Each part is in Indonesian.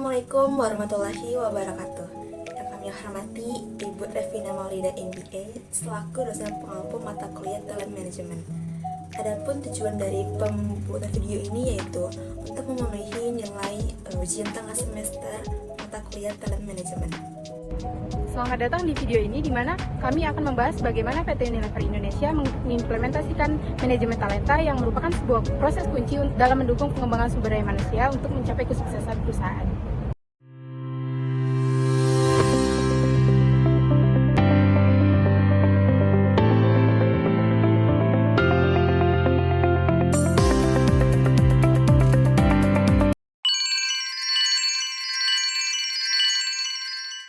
Assalamualaikum warahmatullahi wabarakatuh. Yang kami hormati Ibu Revina Maulida MBA selaku dosen pengampu mata kuliah Talent Management. Adapun tujuan dari pembuatan video ini yaitu untuk memenuhi nilai ujian tengah semester mata kuliah Talent Management. Selamat datang di video ini di mana kami akan membahas bagaimana PT Unilever Indonesia mengimplementasikan manajemen talenta yang merupakan sebuah proses kunci dalam mendukung pengembangan sumber daya manusia untuk mencapai kesuksesan perusahaan.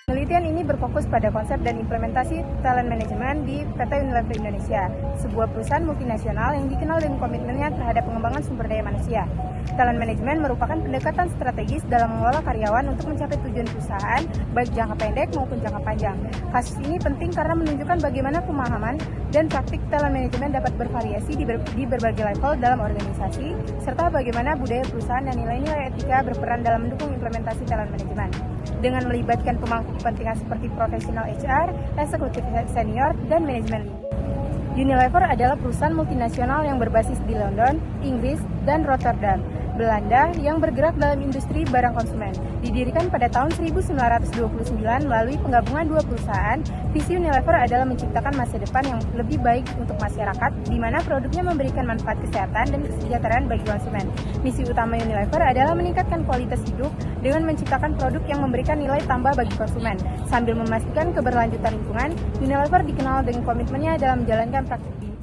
Penelitian ini berfokus pada konsep dan implementasi talent management di PT Unilever Indonesia, sebuah perusahaan multinasional yang dikenal dengan komitmennya terhadap pengembangan sumber daya manusia. Talent management merupakan pendekatan strategis dalam mengelola karyawan untuk mencapai tujuan perusahaan, baik jangka pendek maupun jangka panjang. Kasus ini penting karena menunjukkan bagaimana pemahaman dan praktik talent management dapat bervariasi di berbagai level dalam organisasi, serta bagaimana budaya perusahaan dan nilai-nilai etika berperan dalam mendukung implementasi talent management. Dengan melibatkan pemangku kepentingan seperti profesional HR, eksekutif senior, dan manajemen. Unilever adalah perusahaan multinasional yang berbasis di London, Inggris, dan Rotterdam, Belanda yang bergerak dalam industri barang konsumen. Didirikan pada tahun 1929 melalui penggabungan dua perusahaan, visi Unilever adalah menciptakan masa depan yang lebih baik untuk masyarakat, di mana produknya memberikan manfaat kesehatan dan kesejahteraan bagi konsumen. Misi utama Unilever adalah meningkatkan kualitas hidup dengan menciptakan produk yang memberikan nilai tambah bagi konsumen. Sambil memastikan keberlanjutan lingkungan, Unilever dikenal dengan komitmennya dalam menjalankan praktik bisnis.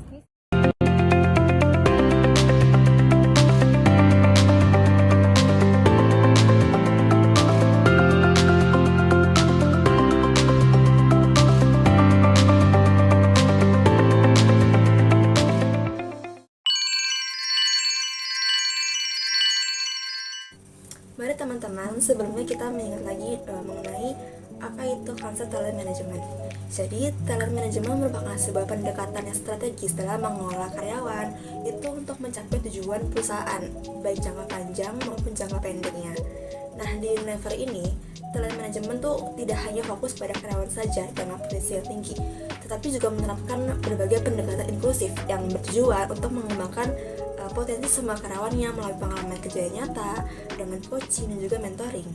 Mari teman-teman, sebelumnya kita mengingat lagi mengenai apa itu konsep talent management. Jadi, talent management merupakan sebuah pendekatan yang strategis dalam mengelola karyawan itu untuk mencapai tujuan perusahaan, baik jangka panjang maupun jangka pendeknya. Nah, di Unilever ini, talent management tuh tidak hanya fokus pada karyawan saja dengan potensi yang tinggi, tetapi juga menerapkan berbagai pendekatan inklusif yang bertujuan untuk mengembangkan potensi semua karyawannya melalui pengalaman kerja yang nyata dengan coaching dan juga mentoring.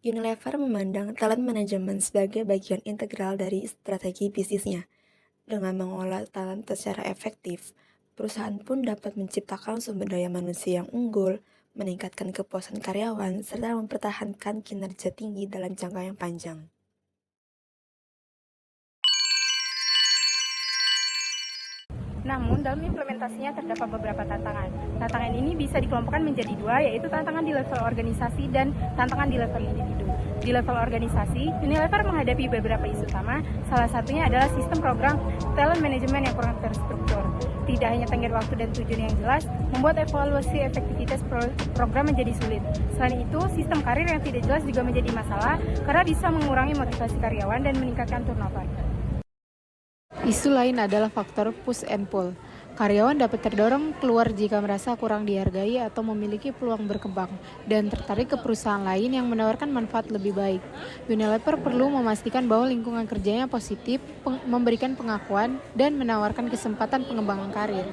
Unilever memandang talent management sebagai bagian integral dari strategi bisnisnya. Dengan mengolah talent secara efektif, perusahaan pun dapat menciptakan sumber daya manusia yang unggul, meningkatkan kepuasan karyawan, serta mempertahankan kinerja tinggi dalam jangka yang panjang. Namun, dalam implementasinya terdapat beberapa tantangan. Tantangan ini bisa dikelompokkan menjadi dua, yaitu tantangan di level organisasi dan tantangan di level individu. Di level organisasi, Unilever menghadapi beberapa isu utama, salah satunya adalah sistem program talent management yang kurang terstruktur. Tidak hanya tenggat waktu dan tujuan yang jelas, membuat evaluasi efektivitas program menjadi sulit. Selain itu, sistem karir yang tidak jelas juga menjadi masalah karena bisa mengurangi motivasi karyawan dan meningkatkan turnover. Isu lain adalah faktor push and pull. Karyawan dapat terdorong keluar jika merasa kurang dihargai atau memiliki peluang berkembang dan tertarik ke perusahaan lain yang menawarkan manfaat lebih baik. Unilever perlu memastikan bahwa lingkungan kerjanya positif, memberikan pengakuan, dan menawarkan kesempatan pengembangan karir.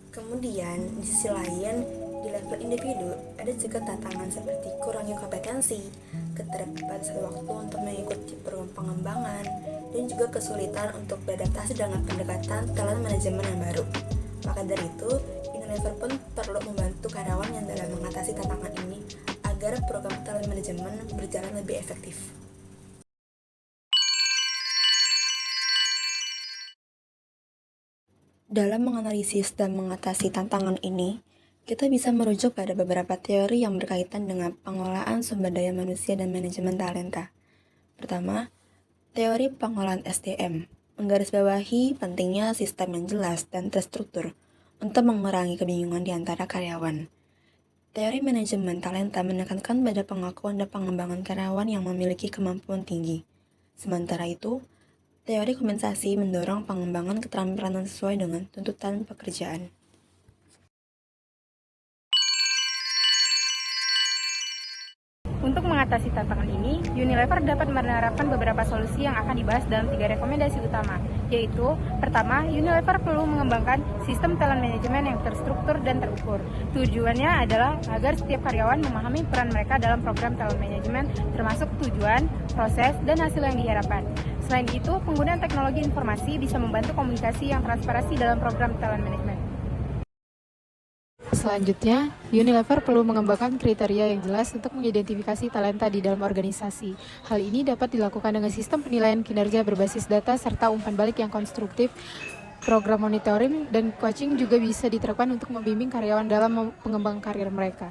Kemudian, di sisi lain, di level individu, ada juga tantangan seperti kurangnya kompetensi, keterbatasan waktu untuk mengikuti program pengembangan, dan juga kesulitan untuk beradaptasi dengan pendekatan talent manajemen yang baru. Maka dari itu, Unilever pun perlu membantu karyawan yang dalam mengatasi tantangan ini agar program talent manajemen berjalan lebih efektif. Dalam menganalisis dan mengatasi tantangan ini, kita bisa merujuk pada beberapa teori yang berkaitan dengan pengelolaan sumber daya manusia dan manajemen talenta. Pertama, teori pengolahan SDM menggarisbawahi pentingnya sistem yang jelas dan terstruktur untuk mengurangi kebingungan di antara karyawan. Teori manajemen talenta menekankan pada pengakuan dan pengembangan karyawan yang memiliki kemampuan tinggi. Sementara itu, Teori kompensasi mendorong pengembangan keterampilan sesuai dengan tuntutan pekerjaan. Untuk mengatasi tantangan ini, Unilever dapat menerapkan beberapa solusi yang akan dibahas dalam 3 rekomendasi utama, yaitu pertama, Unilever perlu mengembangkan sistem talent management yang terstruktur dan terukur. Tujuannya adalah agar setiap karyawan memahami peran mereka dalam program talent management, termasuk tujuan, proses, dan hasil yang diharapkan. Selain itu, penggunaan teknologi informasi bisa membantu komunikasi yang transparansi dalam program talent management. Selanjutnya, Unilever perlu mengembangkan kriteria yang jelas untuk mengidentifikasi talenta di dalam organisasi. Hal ini dapat dilakukan dengan sistem penilaian kinerja berbasis data serta umpan balik yang konstruktif. Program monitoring dan coaching juga bisa diterapkan untuk membimbing karyawan dalam pengembangan karir mereka.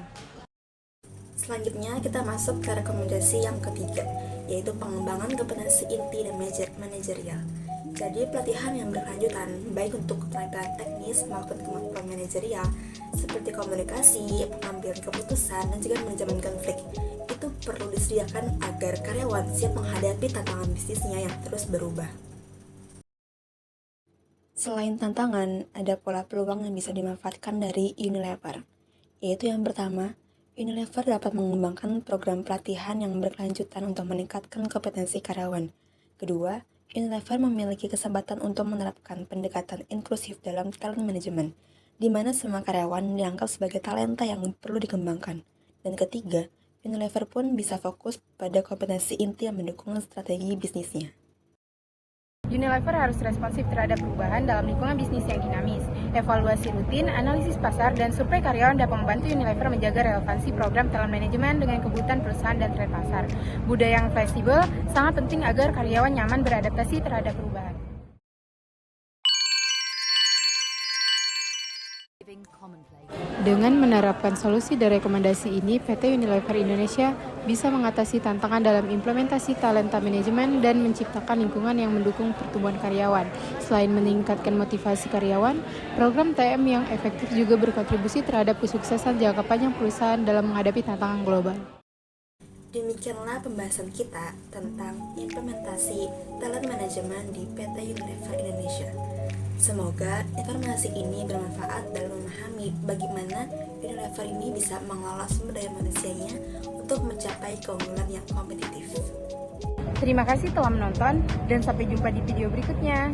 Selanjutnya kita masuk ke rekomendasi yang ketiga, yaitu pengembangan kompetensi inti dan manajerial. Jadi pelatihan yang berkelanjutan, baik untuk keterampilan teknis maupun kemampuan manajerial, seperti komunikasi, pengambilan keputusan, dan juga manajemen konflik, itu perlu disediakan agar karyawan siap menghadapi tantangan bisnisnya yang terus berubah. Selain tantangan, ada pola peluang yang bisa dimanfaatkan dari Unilever, yaitu yang pertama, Unilever dapat mengembangkan program pelatihan yang berkelanjutan untuk meningkatkan kompetensi karyawan. Kedua, Unilever memiliki kesempatan untuk menerapkan pendekatan inklusif dalam talent management, di mana semua karyawan dianggap sebagai talenta yang perlu dikembangkan. Dan ketiga, Unilever pun bisa fokus pada kompetensi inti yang mendukung strategi bisnisnya. Unilever harus responsif terhadap perubahan dalam lingkungan bisnis yang dinamis. Evaluasi rutin, analisis pasar, dan survei karyawan dapat membantu Unilever menjaga relevansi program talent management dengan kebutuhan perusahaan dan tren pasar. Budaya yang fleksibel sangat penting agar karyawan nyaman beradaptasi terhadap perubahan. Dengan menerapkan solusi dan rekomendasi ini, PT Unilever Indonesia bisa mengatasi tantangan dalam implementasi talenta manajemen dan menciptakan lingkungan yang mendukung pertumbuhan karyawan. Selain meningkatkan motivasi karyawan, program TM yang efektif juga berkontribusi terhadap kesuksesan jangka panjang perusahaan dalam menghadapi tantangan global. Demikianlah pembahasan kita tentang implementasi talent management di PT Unilever Indonesia. Semoga informasi ini bermanfaat dalam memahami bagaimana Unilever ini bisa mengelola sumber daya manusianya untuk mencapai keunggulan yang kompetitif. Terima kasih telah menonton dan sampai jumpa di video berikutnya.